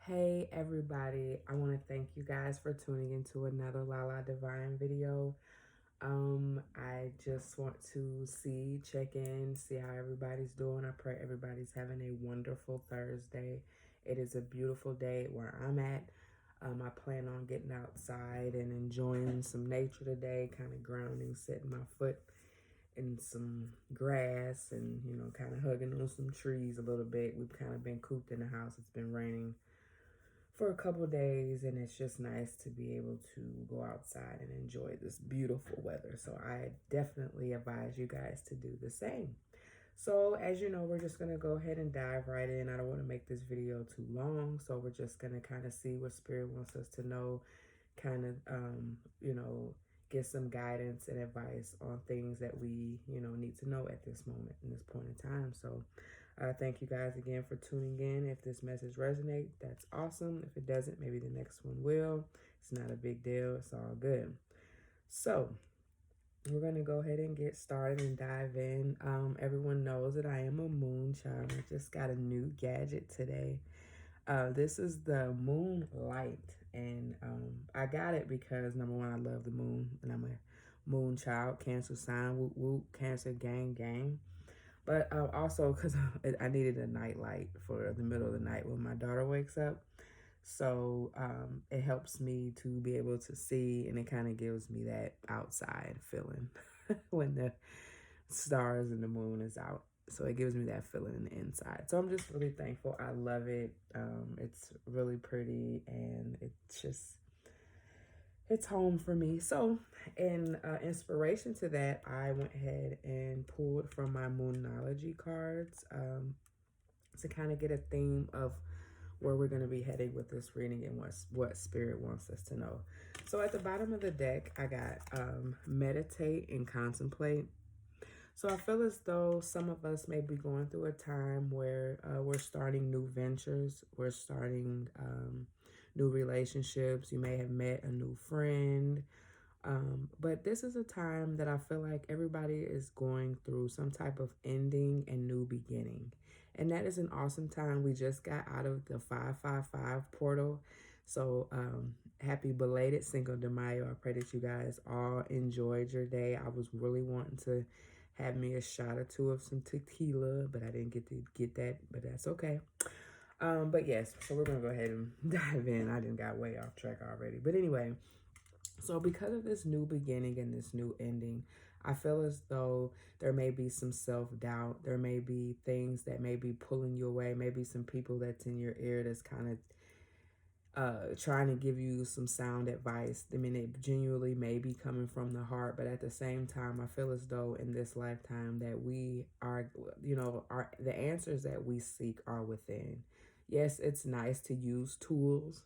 Hey everybody, I want to thank you guys for tuning into another Lala Divine video. I just want to check in, see how everybody's doing. I pray everybody's having a wonderful Thursday. It is a beautiful day where I'm at. I plan on getting outside and enjoying some nature today, kind of grounding, setting my foot in some grass and, kind of hugging on some trees a little bit. We've kind of been cooped in the house. It's been raining for a couple days, and it's just nice to be able to go outside and enjoy this beautiful weather. So I definitely advise you guys to do the same. So as you know, we're just going to go ahead and dive right in. I don't want to make this video too long, so we're just going to kind of see what Spirit wants us to know, kind of get some guidance and advice on things that we need to know at this moment, in this point in time. So thank you guys again for tuning in. If this message resonates, that's awesome. If it doesn't, maybe the next one will. It's not a big deal. It's all good. So we're going to go ahead and get started and dive in. Everyone knows that I am a moon child. I just got a new gadget today. This is the moon light. And I got it because, number one, I love the moon. And I'm a moon child, Cancer sign, whoop whoop, Cancer gang gang. But also because I needed a night light for the middle of the night when my daughter wakes up. So it helps me to be able to see, and it kind of gives me that outside feeling when the stars and the moon is out. So it gives me that feeling in the inside. So I'm just really thankful. I love it. It's really pretty, and it's home for me. So in inspiration to that, I went ahead and pulled from my Moonology cards to kind of get a theme of where we're going to be heading with this reading and what Spirit wants us to know. So at the bottom of the deck, I got meditate and contemplate. So I feel as though some of us may be going through a time where we're starting new ventures. We're starting new relationships. You may have met a new friend. But this is a time that I feel like everybody is going through some type of ending and new beginning. And that is an awesome time. We just got out of the 555 portal. So happy belated Cinco de Mayo. I pray that you guys all enjoyed your day. I was really wanting to have me a shot or two of some tequila, but I didn't get to get that, but that's okay. But yes, so we're gonna go ahead and dive in. I didn't got way off track already. But anyway, so because of this new beginning and this new ending, I feel as though there may be some self-doubt. There may be things that may be pulling you away. Maybe some people that's in your ear that's kind of trying to give you some sound advice. I mean, it genuinely may be coming from the heart, but at the same time, I feel as though in this lifetime that we are, the answers that we seek are within. Yes, it's nice to use tools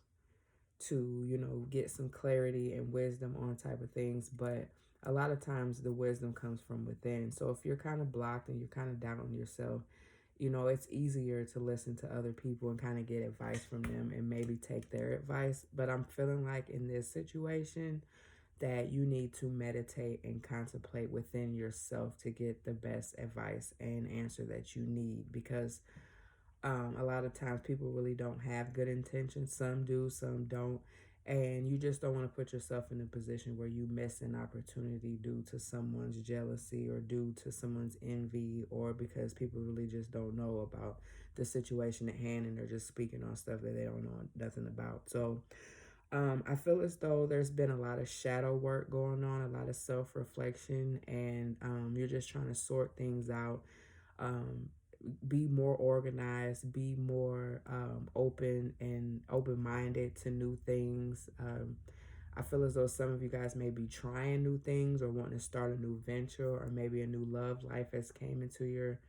to, get some clarity and wisdom on type of things, but a lot of times the wisdom comes from within. So if you're kind of blocked and you're kind of down on yourself, it's easier to listen to other people and kind of get advice from them and maybe take their advice. But I'm feeling like in this situation that you need to meditate and contemplate within yourself to get the best advice and answer that you need, because a lot of times people really don't have good intentions. Some do, some don't. And you just don't want to put yourself in a position where you miss an opportunity due to someone's jealousy or due to someone's envy, or because people really just don't know about the situation at hand and they're just speaking on stuff that they don't know nothing about. So I feel as though there's been a lot of shadow work going on, a lot of self-reflection, and you're just trying to sort things out. Um, be more organized, be more open and open-minded to new things. I feel as though some of you guys may be trying new things or wanting to start a new venture, or maybe a new love life has came into your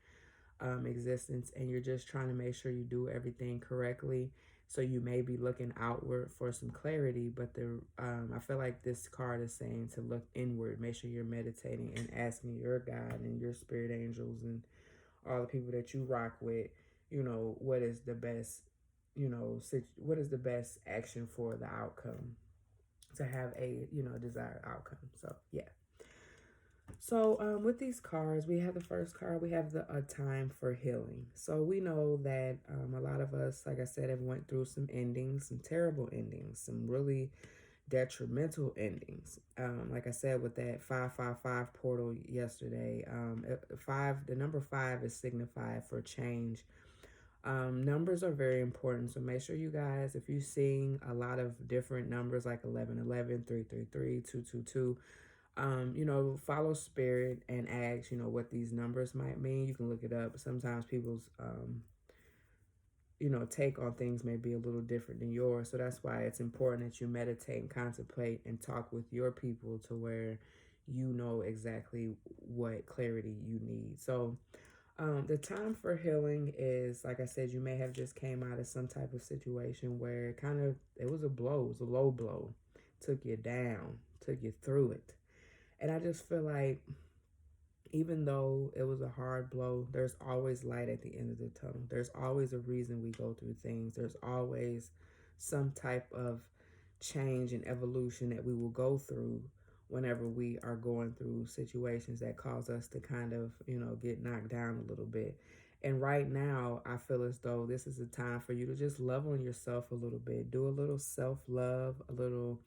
existence, and you're just trying to make sure you do everything correctly. So you may be looking outward for some clarity, but I feel like this card is saying to look inward. Make sure you're meditating and asking your God and your spirit angels and all the people that you rock with, what is the best, what is the best action for the outcome, to have a, desired outcome. So, yeah. So, with these cards, we have the first card. We have the a time for healing. So we know that a lot of us, like I said, have went through some endings, some terrible endings, some really detrimental endings. Like I said, with that 555 portal yesterday, the number five is signified for change. Numbers are very important, so make sure you guys, if you're seeing a lot of different numbers like 1111, 333, 222, follow spirit and ask, what these numbers might mean. You can look it up. Sometimes people's, take on things may be a little different than yours. So that's why it's important that you meditate and contemplate and talk with your people to where you know exactly what clarity you need. So the time for healing is, like I said, you may have just came out of some type of situation where it was a blow, it was a low blow, took you down, took you through it. And I just feel like even though it was a hard blow, there's always light at the end of the tunnel. There's always a reason we go through things. There's always some type of change and evolution that we will go through whenever we are going through situations that cause us to kind of, get knocked down a little bit. And right now, I feel as though this is a time for you to just love on yourself a little bit. Do a little self love, a little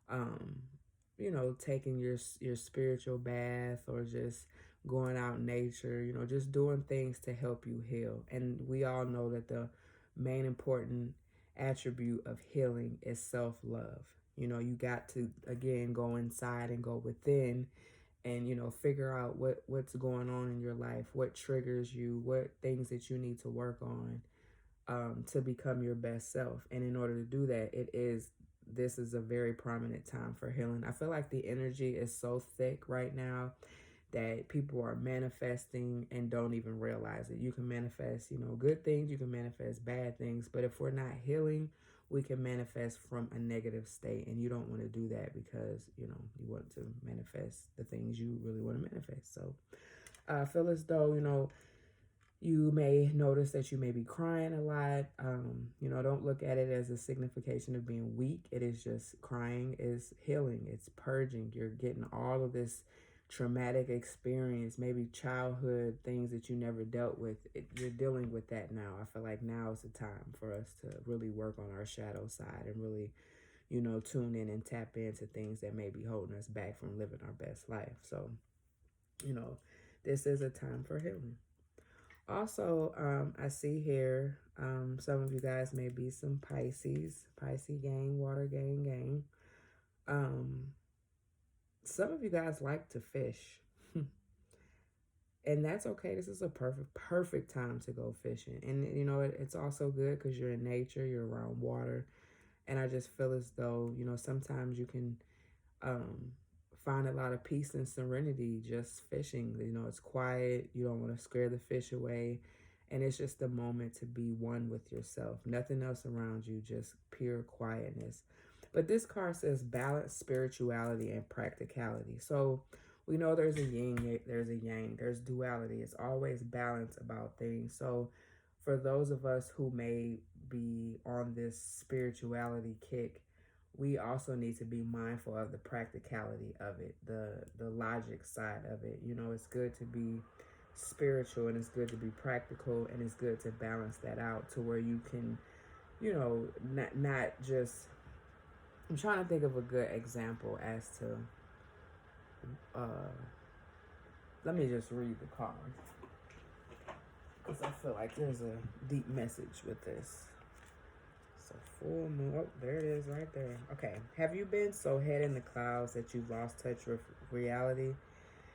um, taking your spiritual bath or just going out in nature, just doing things to help you heal. And we all know that the main important attribute of healing is self-love. You got to again go inside and go within and figure out what's going on in your life, what triggers you, what things that you need to work on to become your best self. And in order to do that, this is a very prominent time for healing. I feel like the energy is so thick right now that people are manifesting and don't even realize it. You can manifest, good things, you can manifest bad things, but if we're not healing, we can manifest from a negative state, and you don't want to do that because, you want to manifest the things you really want to manifest. So I feel as though, you may notice that you may be crying a lot. Don't look at it as a signification of being weak. It is just crying is healing. It's purging. You're getting all of this traumatic experience, maybe childhood things that you never dealt with. You're dealing with that now. I feel like now is the time for us to really work on our shadow side and really, tune in and tap into things that may be holding us back from living our best life. So, you know, this is a time for healing. Also, I see here some of you guys may be some Pisces gang, water gang. Um, some of you guys like to fish, and that's okay. This is a perfect time to go fishing, and it's also good because you're in nature, you're around water, and I just feel as though sometimes you can um, find a lot of peace and serenity just fishing. It's quiet. You don't want to scare the fish away. And it's just a moment to be one with yourself. Nothing else around you, just pure quietness. But this card says balance, spirituality, and practicality. So we know there's a yin, there's a yang, there's duality. It's always balance about things. So for those of us who may be on this spirituality kick, we also need to be mindful of the practicality of it, the logic side of it. It's good to be spiritual and it's good to be practical, and it's good to balance that out to where you can, not just. I'm trying to think of a good example as to. Let me just read the card because I feel like there's a deep message with this. So full moon. Oh, there it is right there. Okay. Have you been so head in the clouds that you've lost touch with reality?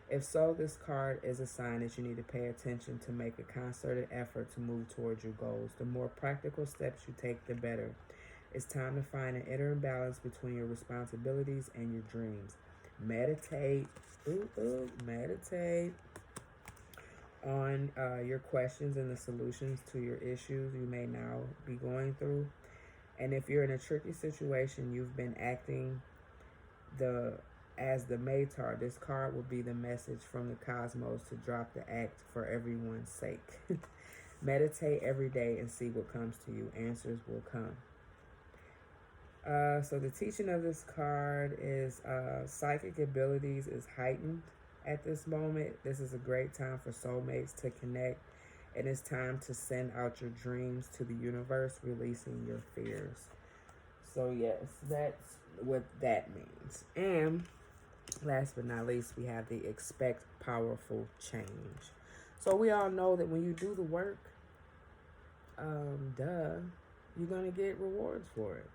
If so, this card is a sign that you need to pay attention to make a concerted effort to move towards your goals. The more practical steps you take, the better. It's time to find an inner balance between your responsibilities and your dreams. Meditate. Meditate on your questions and the solutions to your issues you may now be going through. And if you're in a tricky situation, you've been acting as the Matar, this card will be the message from the cosmos to drop the act for everyone's sake. Meditate every day and see what comes to you. Answers will come. So the teaching of this card is psychic abilities is heightened. at this moment. This is a great time for soulmates to connect, and it's time to send out your dreams to the universe, releasing your fears. So yes, that's what that means. And last but not least, we have the expect powerful change. So we all know that when you do the work, you're gonna get rewards for it.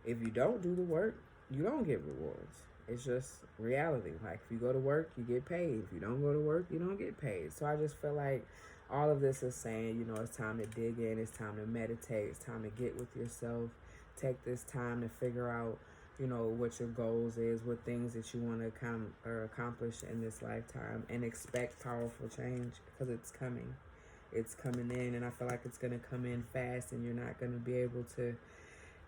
If you don't do the work, you don't get rewards. It's just reality. Like, if you go to work, you get paid. If you don't go to work, you don't get paid. So I just feel like all of this is saying, you know, it's time to dig in. It's time to meditate. It's time to get with yourself. Take this time to figure out, you know, what your goals is, what things that you want to accomplish in this lifetime, and expect powerful change, because it's coming. It's coming in, and I feel like it's going to come in fast, and you're not going to be able to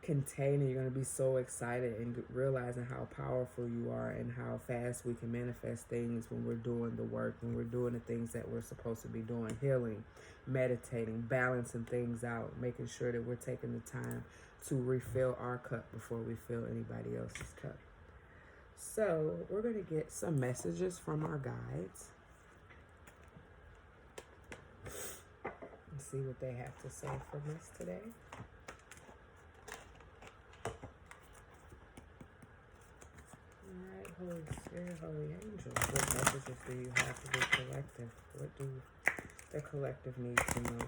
contain it. You're going to be so excited and realizing how powerful you are and how fast we can manifest things when we're doing the work, when we're doing the things that we're supposed to be doing, healing, meditating, balancing things out, making sure that we're taking the time to refill our cup before we fill anybody else's cup. So we're going to get some messages from our guides and see what they have to say for us today. Alright, Holy Spirit, Holy Angels, what messages do you have for the collective? What do the collective need to know?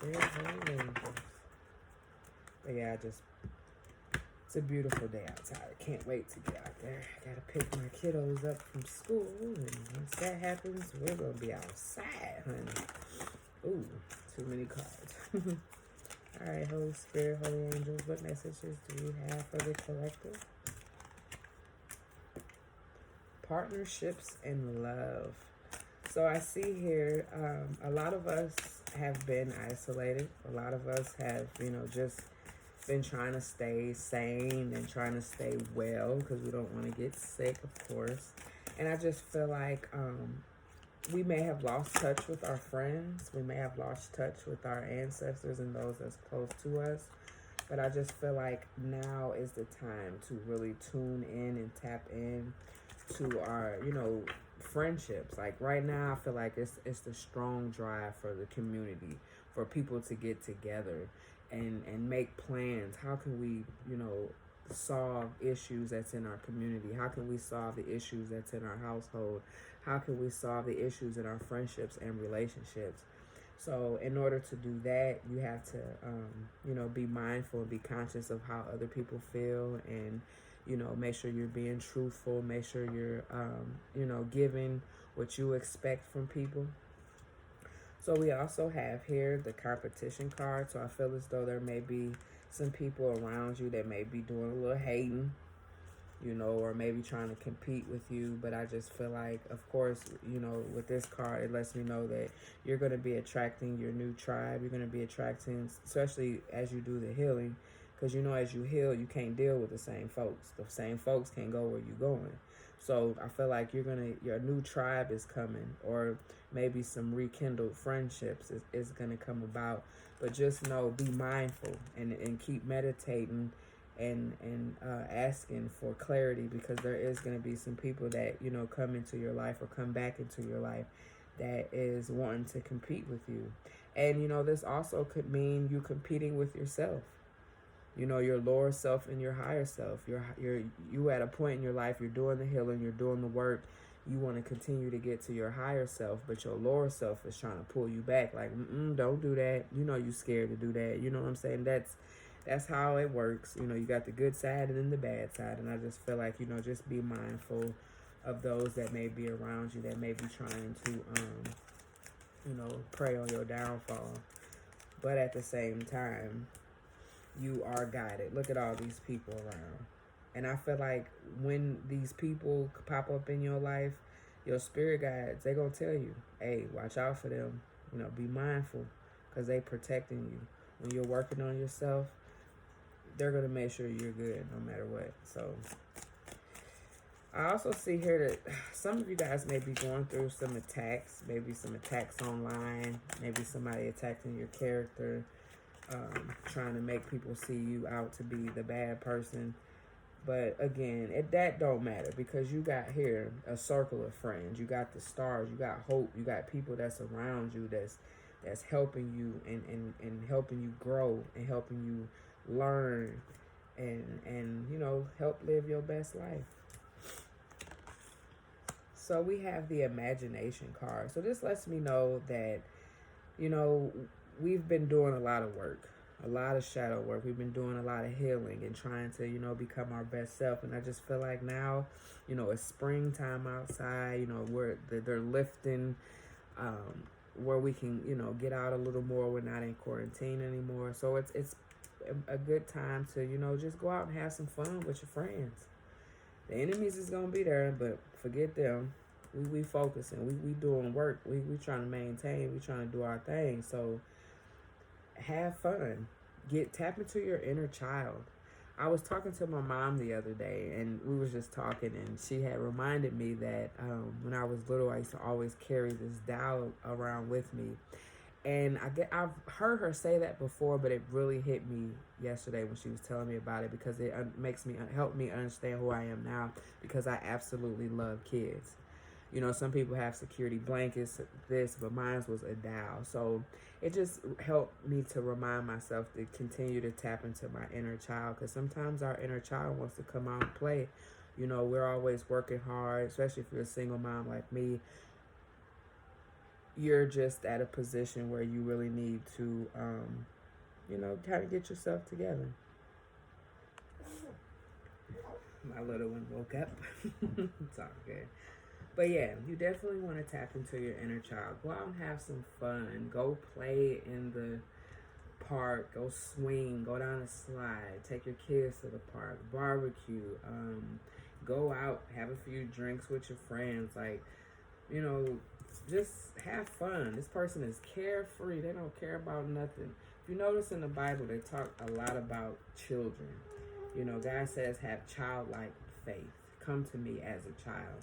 Holy Spirit, Holy Angels. But yeah, it's a beautiful day outside. I can't wait to get out there. I gotta pick my kiddos up from school, and once that happens, we're gonna be outside, honey. Ooh, too many cards. All right, Holy Spirit, Holy Angels, what messages do you have for the collective? Partnerships and love. So I see here, a lot of us have been isolated. A lot of us have, you know, just been trying to stay sane and trying to stay well, because we don't want to get sick, of course. And I just feel like we may have lost touch with our friends. We may have lost touch with our ancestors and those that's close to us. But I just feel like now is the time to really tune in and tap in to our, you know, friendships. Like right now, I feel like it's the strong drive for the community, for people to get together and make plans. How can we, you know, solve issues that's in our community? How can we solve the issues that's in our household? How can we solve the issues in our friendships and relationships? So in order to do that, you have to, you know, be mindful and be conscious of how other people feel, and, you know, make sure you're being truthful. Make sure you're, you know, giving what you expect from people. So we also have here the competition card. So I feel as though there may be some people around you that may be doing a little hating, you know, or maybe trying to compete with you. But I just feel like, of course, you know, with this card, it lets me know that you're going to be attracting your new tribe. You're going to be attracting, especially as you do the healing, because, you know, as you heal, you can't deal with the same folks. The same folks can't go where you're going. So I feel like your new tribe is coming, or maybe some rekindled friendships is going to come about. But just know, be mindful and keep meditating and asking for clarity, because there is going to be some people that, you know, come into your life or come back into your life that is wanting to compete with you. And, you know, this also could mean you competing with yourself. You know, your lower self and your higher self. You at a point in your life, you're doing the healing, you're doing the work. You want to continue to get to your higher self, but your lower self is trying to pull you back. Like, don't do that. You know, you're scared to do that. You know what I'm saying? That's how it works. You know, you got the good side and then the bad side. And I just feel like, you know, just be mindful of those that may be around you, that may be trying to, you know, prey on your downfall. But at the same time, you are guided. Look at all these people around. And I feel like when these people pop up in your life, your spirit guides, they're going to tell you, hey, watch out for them. You know, be mindful, because they protecting you. When you're working on yourself, they're going to make sure you're good no matter what. So I also see here that some of you guys may be going through some attacks, maybe some attacks online, maybe somebody attacking your character. trying to make people see you out to be the bad person. But again, that don't matter, because you got here a circle of friends. You got the stars. You got hope. You got people that's around you that's helping you and helping you grow and helping you learn and help live your best life. So we have the imagination card. So this lets me know that we've been doing a lot of work, a lot of shadow work. We've been doing a lot of healing and trying to, become our best self. And I just feel like now, it's springtime outside, they're lifting, where we can, get out a little more. We're not in quarantine anymore. So it's a good time to, just go out and have some fun with your friends. The enemies is going to be there, but forget them. We focusing. We doing work. We trying to maintain. We trying to do our thing. So have fun. Tap into your inner child. I was talking to my mom the other day, and we was just talking, and she had reminded me that when I was little, I used to always carry this doll around with me. And I've heard her say that before, but it really hit me yesterday when she was telling me about it, because it helped me understand who I am now, because I absolutely love kids. Some people have security blankets, but mine was a doll. So it just helped me to remind myself to continue to tap into my inner child, because sometimes our inner child wants to come out and play. We're always working hard, especially if you're a single mom like me. You're just at a position where you really need to, kind of get yourself together. My little one woke up. It's all good. But yeah, you definitely want to tap into your inner child. Go out and have some fun. Go play in the park. Go swing. Go down a slide. Take your kids to the park. Barbecue. Go out. Have a few drinks with your friends. Just have fun. This person is carefree. They don't care about nothing. If you notice in the Bible, they talk a lot about children. God says, have childlike faith. Come to me as a child.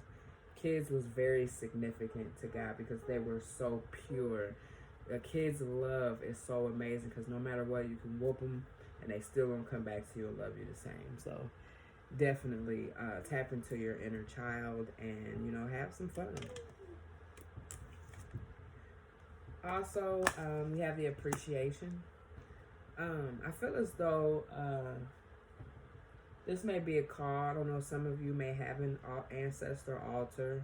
Kids was very significant to God because they were so pure. A kid's love is so amazing, because no matter what, you can whoop them and they still gonna come back to you and love you the same. So definitely tap into your inner child and have some fun. Also, we have the appreciation. I feel as though this may be a call. I don't know, some of you may have an ancestor altar.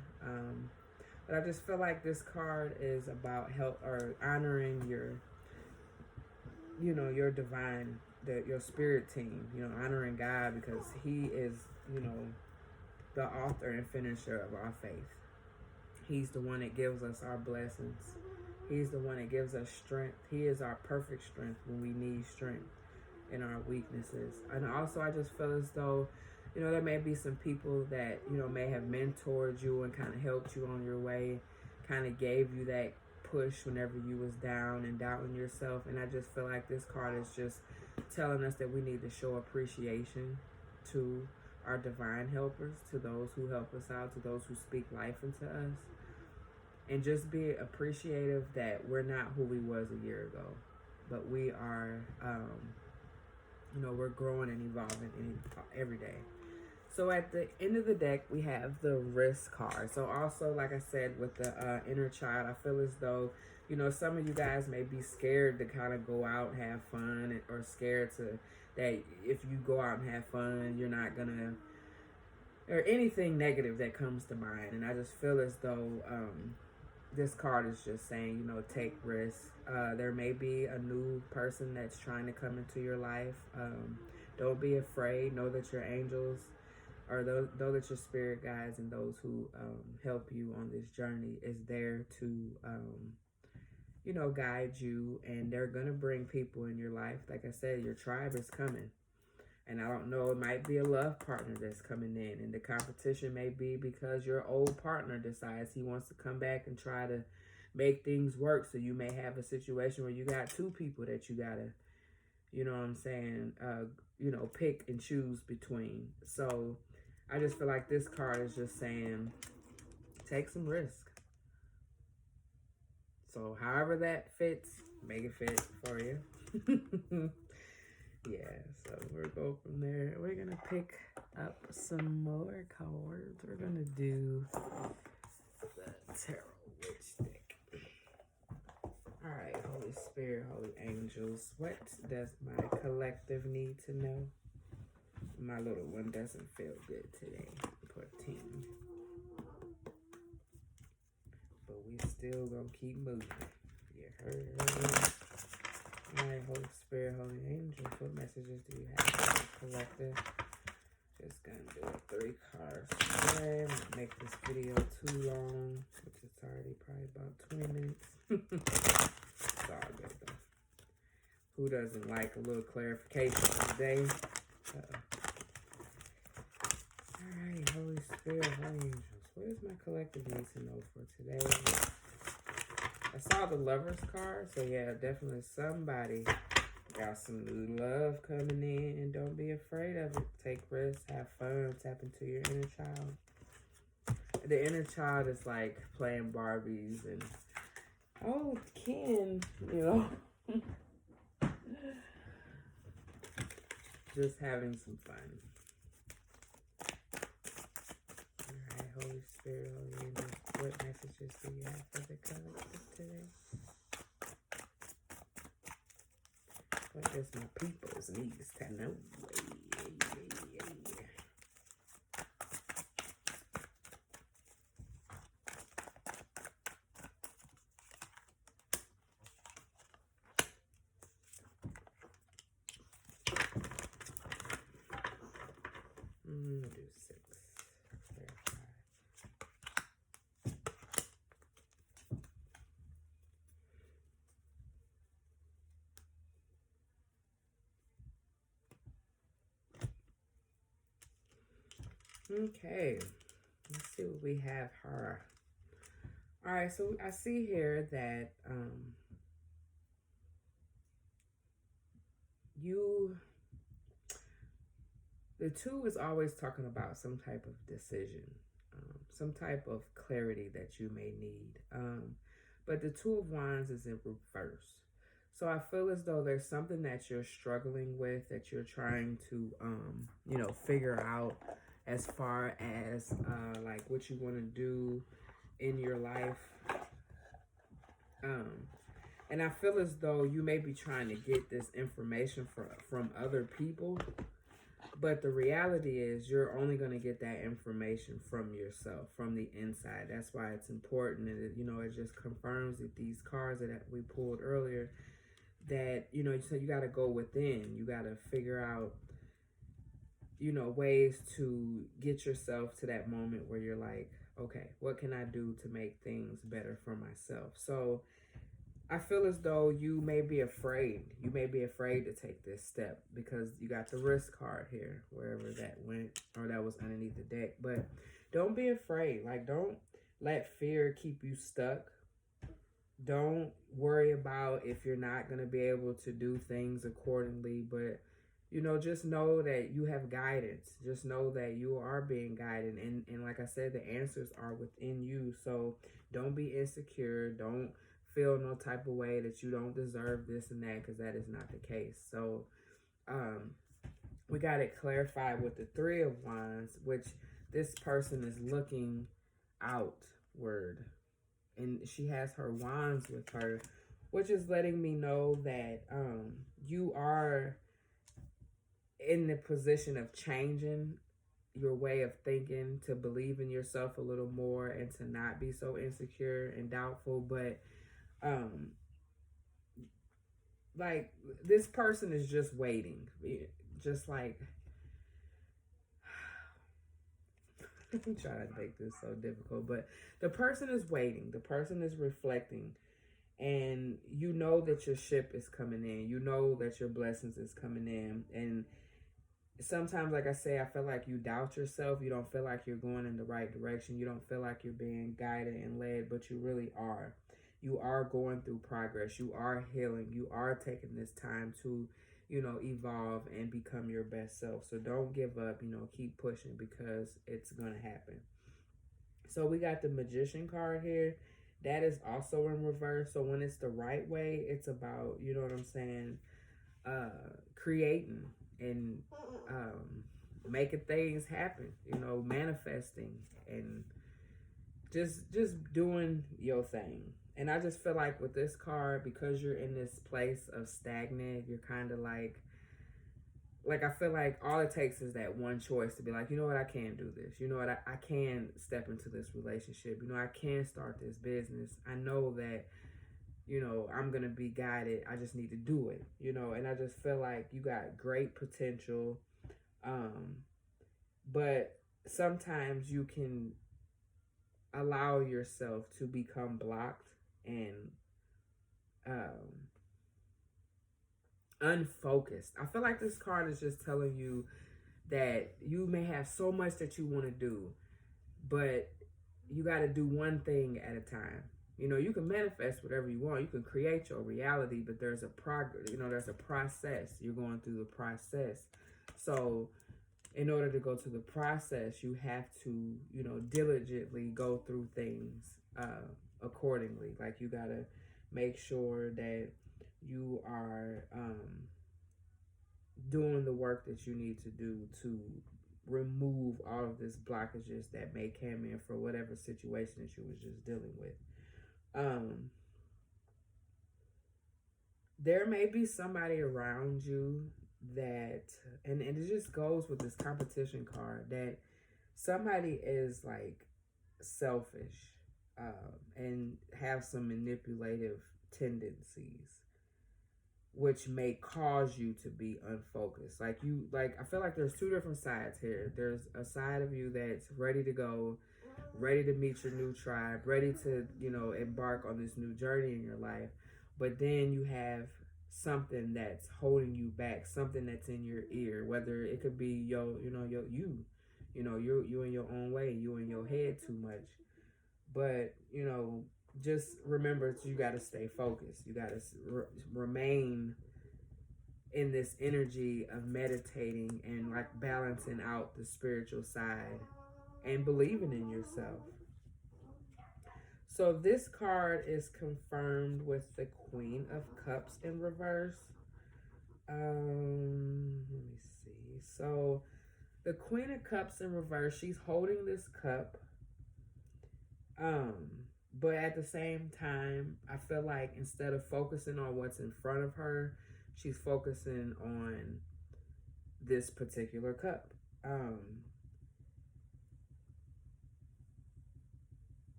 But I just feel like this card is about help or honoring your divine, your spirit team, honoring God, because he is, the author and finisher of our faith. He's the one that gives us our blessings. He's the one that gives us strength. He is our perfect strength when we need strength in our weaknesses. And also, I just feel as though, there may be some people that, may have mentored you and kind of helped you on your way, kind of gave you that push whenever you was down and doubting yourself. And I just feel like this card is just telling us that we need to show appreciation to our divine helpers, to those who help us out, to those who speak life into us. And just be appreciative that we're not who we was a year ago, but we are, we're growing and evolving every day. So at the end of the deck, we have the risk card. So also, like I said, with the inner child, I feel as though, some of you guys may be scared to kind of go out and have fun, or scared that if you go out and have fun, you're not gonna, or anything negative that comes to mind. And I just feel as though, this card is just saying, take risks. There may be a new person that's trying to come into your life. Don't be afraid. Know that your angels, or know that your spirit guides and those who help you on this journey is there to, guide you. And they're going to bring people in your life. Like I said, your tribe is coming. And I don't know, it might be a love partner that's coming in. And the competition may be because your old partner decides he wants to come back and try to make things work. So you may have a situation where you got two people that you got to, pick and choose between. So I just feel like this card is just saying, take some risk. So however that fits, make it fit for you. Yeah, so we'll go from there. We're gonna pick up some more cards. We're gonna do the Tarot Witch deck. Alright, Holy Spirit, Holy Angels, what does my collective need to know? My little one doesn't feel good today. Poor team. But we still gonna keep moving. You heard her. Alright, Holy Spirit, Holy Angels, what messages do you have for the collective? Just gonna do it 3 cards today. I'm gonna make this video too long, which is already probably about 20 minutes. It's all good though. Who doesn't like a little clarification today? Alright, Holy Spirit, Holy Angels, what does my collective need to know for today? I saw the Lovers card, so yeah, definitely somebody got some new love coming in, and don't be afraid of it. Take risks, have fun, tap into your inner child. The inner child is like playing Barbies and, oh, Ken, you know. Just having some fun. Alright, Holy Spirit, Holy Angels, what messages do you have for the collective today? What does my peoples needs to know? Do 6. Clarify. Okay, let's see what we have her. All right, so I see here that the 2 is always talking about some type of decision, some type of clarity that you may need. But the 2 of Wands is in reverse. So I feel as though there's something that you're struggling with, that you're trying to, figure out as far as like what you want to do in your life. And I feel as though you may be trying to get this information from other people, but the reality is you're only going to get that information from yourself, from the inside. That's why it's important. And, it just confirms that these cards that we pulled earlier, that, so you got to go within. You got to figure out, ways to get yourself to that moment where you're like, okay, what can I do to make things better for myself? So I feel as though you may be afraid. You may be afraid to take this step because you got the risk card here, wherever that went, or that was underneath the deck. But don't be afraid. Like, don't let fear keep you stuck. Don't worry about if you're not going to be able to do things accordingly. But, just know that you have guidance. Just know that you are being guided. And like I said, the answers are within you. So don't be insecure. Don't feel no type of way that you don't deserve this and that, because that is not the case. So we got it clarified with the 3 of Wands, which this person is looking outward, and she has her wands with her, which is letting me know that you are in the position of changing your way of thinking, to believe in yourself a little more and to not be so insecure and doubtful. But like, this person is just waiting, just like, I'm trying to make this so difficult, but the person is waiting, the person is reflecting, and you know that your ship is coming in, you know that your blessings is coming in. And sometimes, like I say, I feel like you doubt yourself. You don't feel like you're going in the right direction. You don't feel like you're being guided and led, but you really are. You are going through progress. You are healing. You are taking this time to, evolve and become your best self. So don't give up, keep pushing, because it's going to happen. So we got the Magician card here. That is also in reverse. So when it's the right way, it's about, you know what I'm saying, creating and making things happen, you know, manifesting and just doing your thing. And I just feel like with this card, because you're in this place of stagnant, you're kind of like I feel like all it takes is that one choice to be like, you know what, I can do this. You know what, I can step into this relationship. You know, I can start this business. I know that, you know, I'm going to be guided. I just need to do it, you know, and I just feel like you got great potential. But sometimes you can allow yourself to become blocked and unfocused. I feel like this card is just telling you that you may have so much that you want to do, but you got to do one thing at a time. You know, you can manifest whatever you want. You can create your reality, but there's a progress. You know, there's a process. You're going through the process. So in order to go to the process, you have to, you know, diligently go through things accordingly. Like you got to make sure that you are doing the work that you need to do to remove all of this blockages that may come in for whatever situation that you was just dealing with. There may be somebody around you that, and it just goes with this competition card, that somebody is like selfish and have some manipulative tendencies, which may cause you to be unfocused. Like I feel like there's two different sides here. There's a side of you that's ready to go, ready to meet your new tribe, ready to, you know, embark on this new journey in your life. But then you have something that's holding you back, something that's in your ear, whether it could be you in your own way, you in your head too much. But, you know, just remember you got to stay focused. You got to remain in this energy of meditating and like balancing out the spiritual side and believing in yourself. So this card is confirmed with the Queen of Cups in reverse. Let me see. So the Queen of Cups in reverse, she's holding this cup. But at the same time, I feel like instead of focusing on what's in front of her, she's focusing on this particular cup.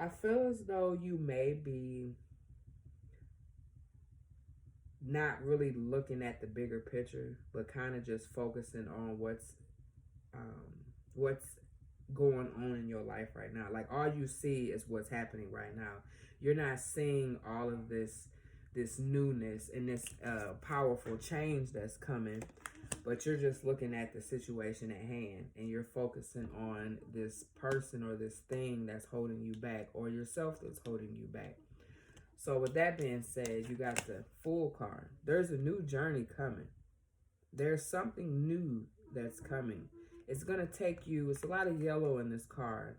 I feel as though you may be not really looking at the bigger picture, but kind of just focusing on what's going on in your life right now. Like all you see is what's happening right now. You're not seeing all of this newness and this powerful change that's coming, but you're just looking at the situation at hand and you're focusing on this person or this thing that's holding you back, or yourself that's holding you back. So with that being said, you got the Fool card. There's a new journey coming. There's something new that's coming. It's going to take you, it's a lot of yellow in this card.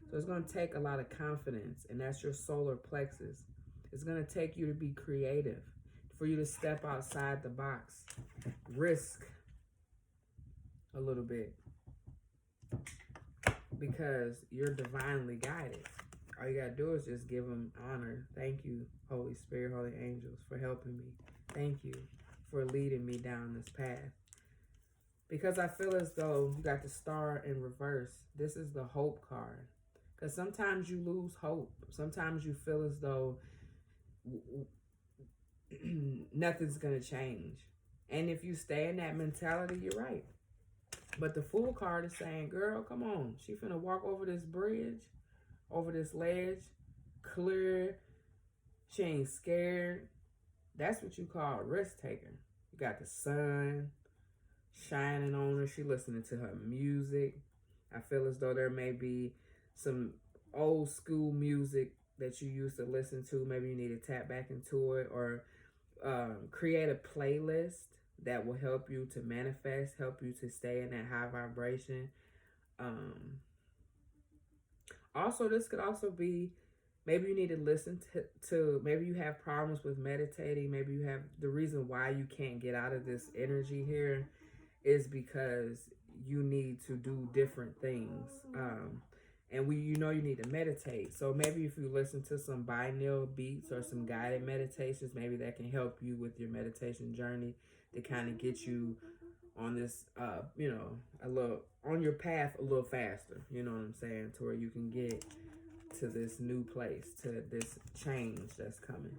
So it's going to take a lot of confidence, and that's your solar plexus. It's going to take you to be creative, for you to step outside the box, risk a little bit, because you're divinely guided. All you got to do is just give them honor. Thank you, Holy Spirit, Holy Angels, for helping me. Thank you for leading me down this path. Because I feel as though you got the Star in reverse. This is the Hope card. Because sometimes you lose hope. Sometimes you feel as though nothing's going to change. And if you stay in that mentality, you're right. But the Fool card is saying, girl, come on. She finna walk over this bridge, over this ledge, clear. She ain't scared. That's what you call a risk taker. You got the sun shining on her. She listening to her music. I feel as though there may be some old school music that you used to listen to. Maybe you need to tap back into it, or create a playlist that will help you to manifest, help you to stay in that high vibration. Also, this could also be Maybe you need to listen to maybe you have problems with meditating. Maybe you have the reason why you can't get out of this energy here is because you need to do different things. And you know you need to meditate. So maybe if you listen to some binaural beats or some guided meditations, maybe that can help you with your meditation journey to kind of get you on this, a little on your path a little faster. You know what I'm saying? To where you can get to this new place, to this change that's coming.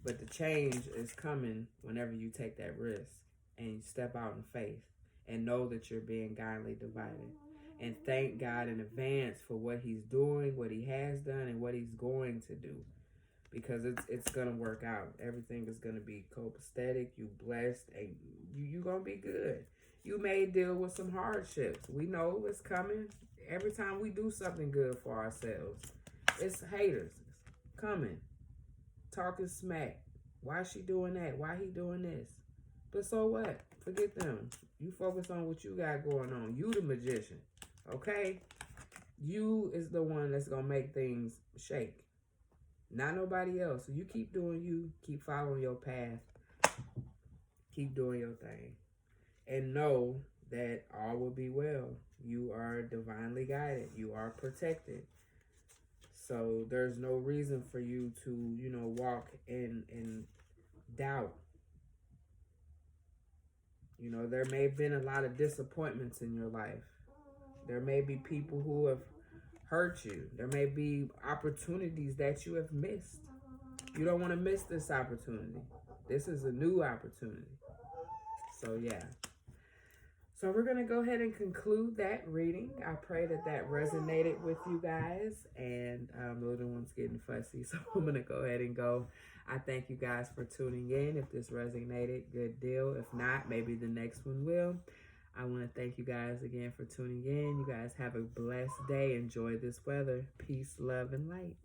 But the change is coming whenever you take that risk and you step out in faith and know that you're being guidedly divided. And thank God in advance for what he's doing, what he has done, and what he's going to do. Because it's going to work out. Everything is going to be copacetic. You blessed, and you going to be good. You may deal with some hardships. We know it's coming. Every time we do something good for ourselves, it's haters. It's coming. Talking smack. Why is she doing that? Why he doing this? But so what? Forget them. You focus on what you got going on. You the magician. Okay? You is the one that's going to make things shake. Not nobody else. So you keep doing you. Keep following your path. Keep doing your thing. And know that all will be well. You are divinely guided. You are protected. So there's no reason for you to, walk in doubt. There may have been a lot of disappointments in your life. There may be people who have hurt you. There may be opportunities that you have missed. You don't want to miss this opportunity. This is a new opportunity. So, yeah. So we're going to go ahead and conclude that reading. I pray that resonated with you guys. And the little one's getting fussy, so I'm going to go ahead and go. I thank you guys for tuning in. If this resonated, good deal. If not, maybe the next one will. I want to thank you guys again for tuning in. You guys have a blessed day. Enjoy this weather. Peace, love, and light.